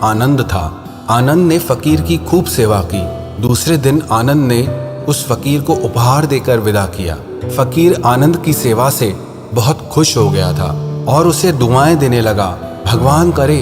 आनंद था। आनंद ने फकीर की खूब सेवा की। दूसरे दिन आनंद ने उस फकीर को उपहार देकर विदा किया। फकीर आनंद की सेवा से बहुत खुश हो गया था और उसे दुआएं देने लगा, भगवान करे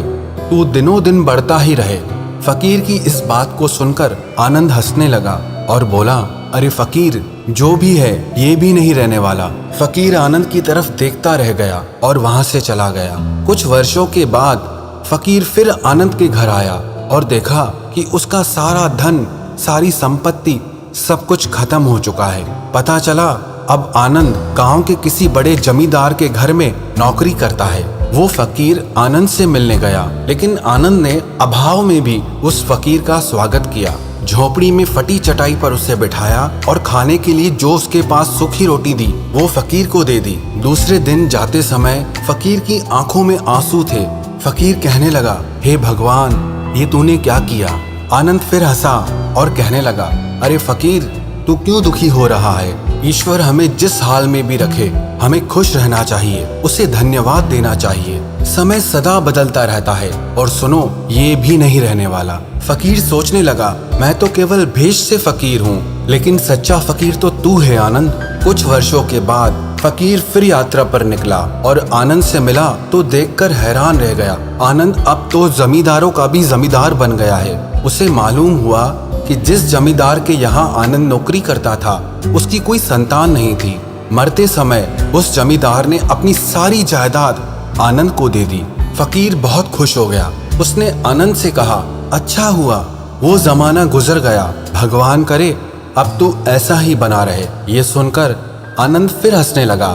तू दिनों दिन बढ़ता ही रहे। फकीर की इस बात को सुनकर आनंद हंसने लगा और बोला, अरे फकीर, जो भी है ये भी नहीं रहने वाला। फकीर आनंद की तरफ देखता रह गया और वहां से चला गया। कुछ वर्षों के बाद फकीर फिर आनंद के घर आया और देखा कि उसका सारा धन, सारी संपत्ति, सब कुछ खत्म हो चुका है। पता चला अब आनंद गांव के किसी बड़े जमींदार के घर में नौकरी करता है। वो फकीर आनंद से मिलने गया, लेकिन आनंद ने अभाव में भी उस फकीर का स्वागत किया। झोपड़ी में फटी चटाई पर उसे बिठाया और खाने के लिए जो उसके पास सूखी रोटी दी वो फकीर को दे दी। दूसरे दिन जाते समय फकीर की आंखों में आंसू थे। फकीर कहने लगा, हे भगवान, ये तूने क्या किया? आनंद फिर हंसा और कहने लगा, अरे फकीर, तू क्यों दुखी हो रहा है? ईश्वर हमें जिस हाल में भी रखे, हमें खुश रहना चाहिए, उसे धन्यवाद देना चाहिए। समय सदा बदलता रहता है और सुनो, ये भी नहीं रहने वाला। फकीर सोचने लगा, मैं तो केवल भेष से फकीर हूँ, लेकिन सच्चा फकीर तो तू है आनंद। कुछ वर्षों के बाद फकीर फिर यात्रा पर निकला और आनंद से मिला तो देखकर हैरान रह गया। आनंद अब तो जमींदारों का भी जमींदार बन गया है। उसे मालूम हुआ कि जिस जमींदार के यहाँ आनंद नौकरी करता था उसकी कोई संतान नहीं थी। मरते समय उस जमींदार ने अपनी सारी जायदाद आनंद को दे दी। फकीर बहुत खुश हो गया। उसने आनंद से कहा, अच्छा हुआ वो जमाना गुजर गया, भगवान करे अब तू ऐसा ही बना रहे। ये सुनकर आनंद फिर हंसने लगा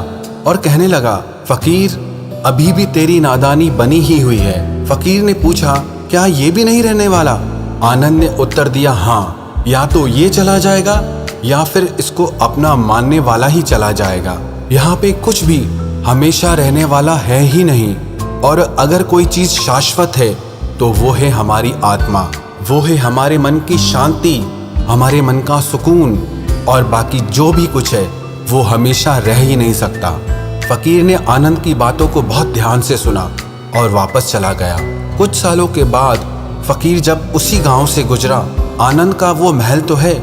और कहने लगा, फकीर, अभी भी तेरी नादानी बनी ही हुई है। फकीर ने पूछा, क्या ये भी नहीं रहने वाला? आनंद ने उत्तर दिया, हाँ, या तो ये चला जाएगा या फिर इसको अपना मानने वाला ही चला जाएगा। यहाँ पे कुछ भी हमेशा रहने वाला है ही नहीं, और अगर कोई चीज शाश्वत है तो वो है हमारी आत्मा, वो है हमारे मन की शांति, हमारे मन का सुकून, और बाकी जो भी कुछ है वो हमेशा रह ही नहीं सकता। फकीर ने आनंद की बातों को बहुत ध्यान से सुना और वापस चला गया। कुछ सालों के बाद फकीर जब उसी गांव से गुजरा, आनंद का वो महल तो है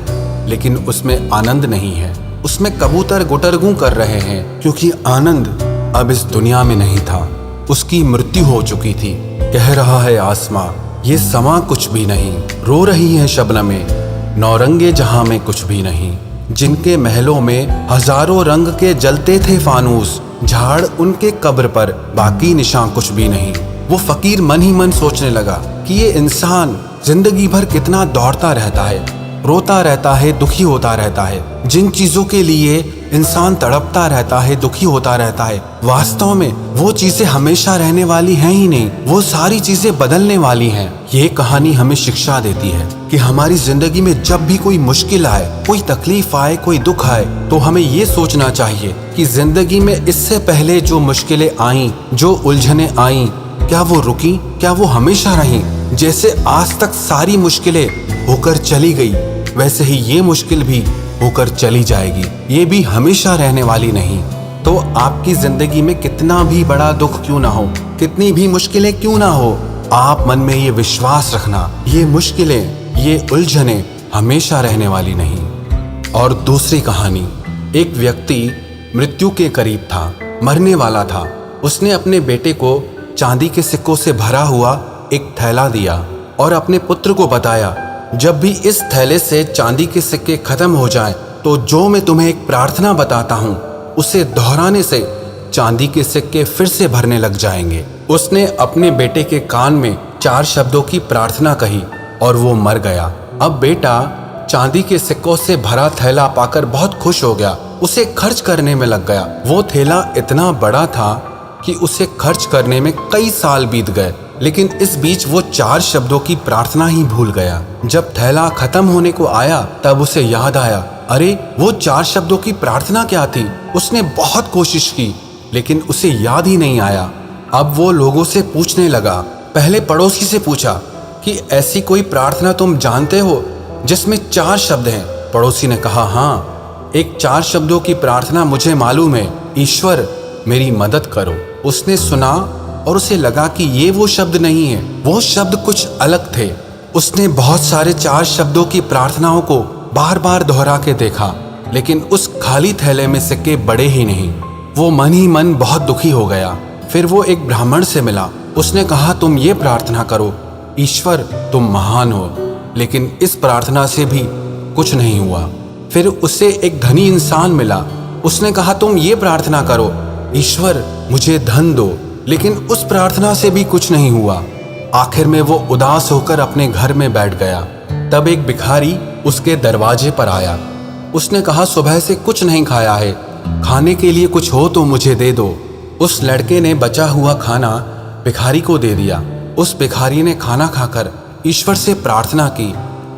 लेकिन उसमें आनंद नहीं है। उसमें कबूतर गुटरगू कर रहे हैं क्योंकि आनंद अब इस दुनिया में नहीं था। उसकी मृत्यु हो चुकी थी। कह रहा है आसमां, ये समा कुछ भी नहीं। रो रही है शबनमें, नौरंगे जहां में कुछ भी नहीं। जिनके महलों में हजारों रंग के जलते थे फानूस, झाड़ उनके कब्र पर, बाकी निशान कुछ भी नहीं। वो फकीर मन ही मन सोचने लगा कि ये इंसान जिंदगी भर कितना दौड़ता रहता है, रोता रहता है, दुखी होता रहता है। जिन चीजों के लिए इंसान तड़पता रहता है, दुखी होता रहता है, वास्तव में वो चीजें हमेशा रहने वाली हैं ही नहीं, वो सारी चीजें बदलने वाली हैं। ये कहानी हमें शिक्षा देती है कि हमारी जिंदगी में जब भी कोई मुश्किल आए, कोई तकलीफ आए, कोई दुख आए, तो हमें ये सोचना चाहिए कि जिंदगी में इससे पहले जो मुश्किलें आईं, जो उलझनें आईं, क्या वो रुकी? क्या वो हमेशा रहीं? जैसे आज तक सारी मुश्किलें होकर चली गई, वैसे ही ये मुश्किल भी होकर चली जाएगी। ये भी हमेशा रहने वाली नहीं। तो आपकी जिंदगी में कितना भी बड़ा दुख क्यों ना हो, कितनी भी मुश्किलें क्यों ना हो, आप मन में ये विश्वास रखना, ये मुश्किलें, ये उलझनें हमेशा रहने वाली नहीं। और दूसरी कहानी, एक व्यक्ति मृत्यु के करीब था, मरने वाला था। उसने अपने बेटे को चांदी के सिक्कों से भरा हुआ एक थैला दिया और अपने पुत्र को बताया, जब भी इस थैले से चांदी के सिक्के खत्म हो जाएं, तो जो मैं तुम्हें एक प्रार्थना बताता हूँ उसे दोहराने से चांदी के सिक्के फिर से भरने लग जाएंगे। उसने अपने बेटे के कान में 4 शब्दों की प्रार्थना कही और वो मर गया। अब बेटा चांदी के सिक्कों से भरा थैला पाकर बहुत खुश हो गया, उसे खर्च करने में लग गया। वो थैला इतना बड़ा था कि उसे खर्च करने में कई साल बीत गए, लेकिन इस बीच वो 4 शब्दों की प्रार्थना ही भूल गया। जब थैला खत्म होने को आया तब उसे याद आया, अरे वो 4 शब्दों की प्रार्थना क्या थी? उसने बहुत कोशिश की लेकिन उसे याद ही नहीं आया। अब वो लोगों से पूछने लगा। पहले पड़ोसी से पूछा कि ऐसी कोई प्रार्थना तुम जानते हो जिसमें 4 शब्द हैं? पड़ोसी ने कहा, हाँ, एक 4 शब्दों की प्रार्थना मुझे मालूम है, ईश्वर मेरी मदद करो। उसने सुना और उसे लगा कि ये वो शब्द नहीं है, वो शब्द कुछ अलग थे। उसने बहुत सारे 4 शब्दों की प्रार्थनाओं को बार बार दोहरा के देखा, लेकिन उस खाली थैले में सिक्के बड़े ही नहीं। वो मन ही मन बहुत दुखी हो गया। फिर वो एक ब्राह्मण से मिला। उसने कहा, तुम ये प्रार्थना करो, ईश्वर तुम महान हो। लेकिन इस प्रार्थना से भी कुछ नहीं हुआ। फिर उससे एक धनी इंसान मिला। उसने कहा, तुम ये प्रार्थना करो, ईश्वर मुझे धन दो। लेकिन उस प्रार्थना से भी कुछ नहीं हुआ। आखिर में वो उदास होकर अपने घर में बैठ गया। तब एक भिखारी उसके दरवाजे पर आया। उसने कहा, सुबह से कुछ नहीं खाया है, खाने के लिए कुछ हो तो मुझे दे दो। उस लड़के ने बचा हुआ खाना भिखारी को दे दिया। उस भिखारी ने खाना खाकर ईश्वर से प्रार्थना की,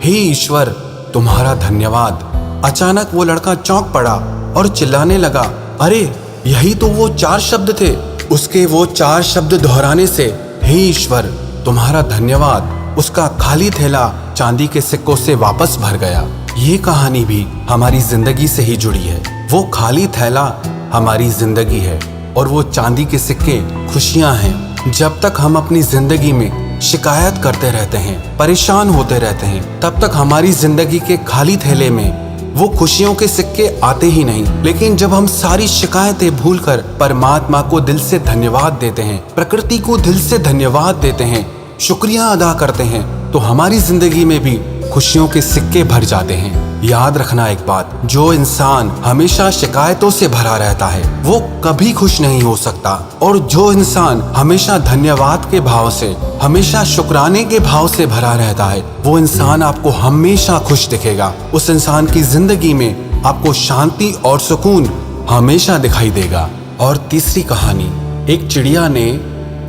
हे ईश्वर तुम्हारा धन्यवाद। अचानक वो लड़का चौंक पड़ा और चिल्लाने लगा, अरे यही तो वो 4 शब्द थे। उसके वो 4 शब्द दोहराने से हे ईश्वर तुम्हारा धन्यवाद, उसका खाली थैला चांदी के सिक्कों से वापस भर गया। ये कहानी भी हमारी जिंदगी से ही जुड़ी है। वो खाली थैला हमारी जिंदगी है और वो चांदी के सिक्के खुशियां हैं। जब तक हम अपनी जिंदगी में शिकायत करते रहते हैं, परेशान होते रहते हैं, तब तक हमारी जिंदगी के खाली थैले में वो खुशियों के सिक्के आते ही नहीं। लेकिन जब हम सारी शिकायतें भूलकर परमात्मा को दिल से धन्यवाद देते हैं, प्रकृति को दिल से धन्यवाद देते हैं, शुक्रिया अदा करते हैं, तो हमारी जिंदगी में भी खुशियों के सिक्के भर जाते हैं। याद रखना एक बात, जो इंसान हमेशा शिकायतों से भरा रहता है वो कभी खुश नहीं हो सकता, और जो इंसान हमेशा धन्यवाद के भाव से, हमेशा शुक्राने के भाव से भरा रहता है, वो इंसान आपको हमेशा खुश दिखेगा। उस इंसान की जिंदगी में आपको शांति और सुकून हमेशा दिखाई देगा। और तीसरी कहानी, एक चिड़िया ने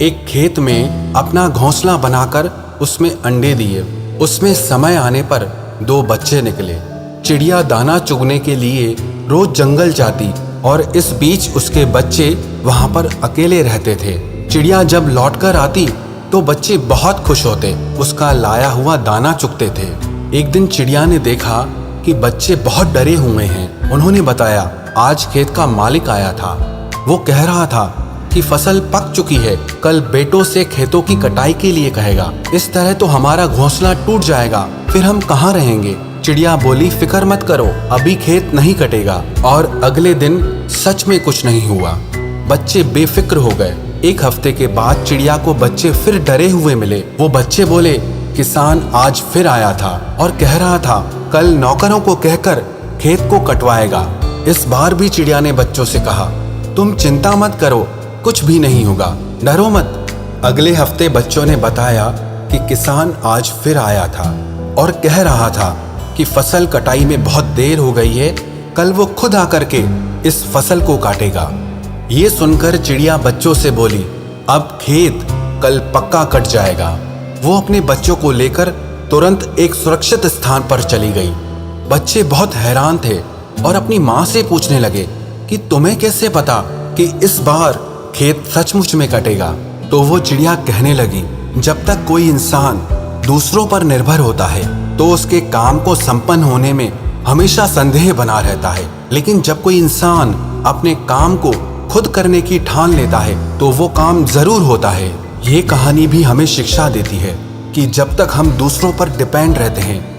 एक खेत में अपना घोंसला बनाकर उसमें अंडे दिए। उसमें समय आने पर 2 बच्चे निकले। चिड़िया दाना चुगने के लिए रोज जंगल जाती और इस बीच उसके बच्चे वहां पर अकेले रहते थे। चिड़िया जब लौटकर आती तो बच्चे बहुत खुश होते, उसका लाया हुआ दाना चुगते थे। एक दिन चिड़िया ने देखा कि बच्चे बहुत डरे हुए हैं। उन्होंने बताया, आज खेत का मालिक आया था। वो कह रहा था कि फसल पक चुकी है, कल बेटों से खेतों की कटाई के लिए कहेगा। इस तरह तो हमारा घोंसला टूट जाएगा, फिर हम कहाँ रहेंगे। चिड़िया बोली, फिक्र मत करो, अभी खेत नहीं कटेगा। और अगले दिन सच में कुछ नहीं हुआ। बच्चे बेफिक्र हो गए। 1 हफ्ते के बाद चिड़िया को बच्चे फिर डरे हुए मिले। वो बच्चे बोले, किसान आज फिर आया था और कह रहा था कल नौकरों को कहकर खेत को कटवाएगा। इस बार भी चिड़िया ने बच्चों से कहा, तुम चिंता मत करो, कुछ भी नहीं होगा, डरो मत। अगले हफ्ते बच्चों ने बताया कि किसान आज फिर आया था और कह रहा था कि फसल कटाई में बहुत देर हो गई है, कल वो खुद आकर के इस फसल को काटेगा। ये सुनकर चिड़िया बच्चों से बोली, अब खेत कल पक्का कट जाएगा। वो अपने बच्चों को लेकर तुरंत एक सुरक्षित स्थान पर चली गई। बच्चे बहुत हैरान थे और अपनी माँ से पूछने लगे कि तुम्हें कैसे पता कि इस बार खेत सचमुच में कटेगा। तो वो चिड़िया कहने लगी, जब तक कोई इंसान दूसरों पर निर्भर होता है तो उसके काम को संपन्न होने में हमेशा संदेह बना रहता है, लेकिन जब कोई इंसान अपने काम को खुद करने की ठान लेता है तो वो काम जरूर होता है। ये कहानी भी हमें शिक्षा देती है कि जब तक हम दूसरों पर डिपेंड रहते हैं